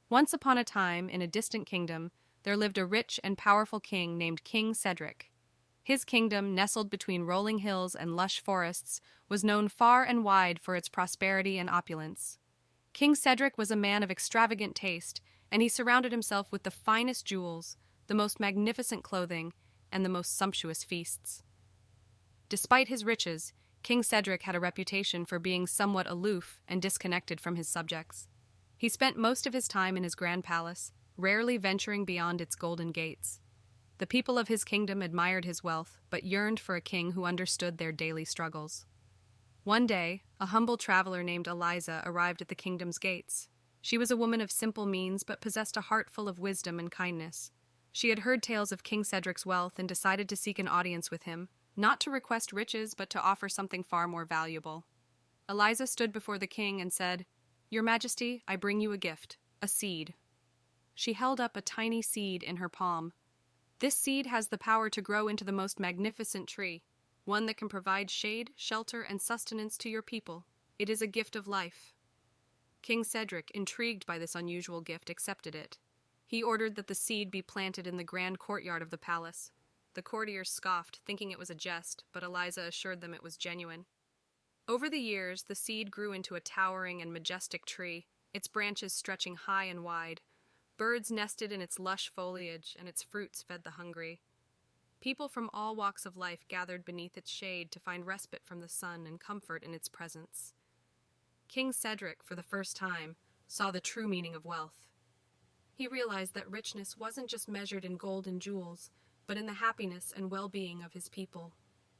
Once upon a time, in a distant kingdom, there lived a rich and powerful king named King Cedric. His kingdom, nestled between rolling hills and lush forests, was known far and wide for its prosperity and opulence. King Cedric was a man of extravagant taste, and he surrounded himself with the finest jewels, the most magnificent clothing, and the most sumptuous feasts. Despite his riches, King Cedric had a reputation for being somewhat aloof and disconnected from his subjects. He spent most of his time in his grand palace, rarely venturing beyond its golden gates. The people of his kingdom admired his wealth, but yearned for a king who understood their daily struggles. One day, a humble traveler named Eliza arrived at the kingdom's gates. She was a woman of simple means, but possessed a heart full of wisdom and kindness. She had heard tales of King Cedric's wealth and decided to seek an audience with him, not to request riches, but to offer something far more valuable. Eliza stood before the king and said, "Your Majesty, I bring you a gift, a seed." She held up a tiny seed in her palm. "This seed has the power to grow into the most magnificent tree, one that can provide shade, shelter, and sustenance to your people. It is a gift of life." King Cedric, intrigued by this unusual gift, accepted it. He ordered that the seed be planted in the grand courtyard of the palace. The courtiers scoffed, thinking it was a jest, but Eliza assured them it was genuine. Over the years, the seed grew into a towering and majestic tree, its branches stretching high and wide. Birds nested in its lush foliage, and its fruits fed the hungry. People from all walks of life gathered beneath its shade to find respite from the sun and comfort in its presence. King Cedric, for the first time, saw the true meaning of wealth. He realized that richness wasn't just measured in gold and jewels, but in the happiness and well-being of his people.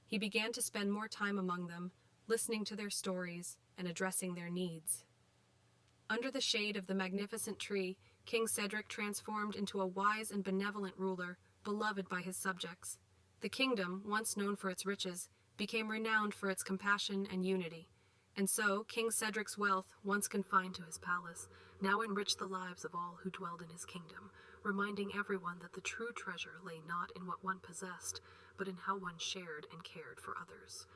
He began to spend more time among them, listening to their stories and addressing their needs. Under the shade of the magnificent tree, King Cedric transformed into a wise and benevolent ruler, beloved by his subjects. The kingdom, once known for its riches, became renowned for its compassion and unity. And so, King Cedric's wealth, once confined to his palace, now enriched the lives of all who dwelled in his kingdom, reminding everyone that the true treasure lay not in what one possessed, but in how one shared and cared for others.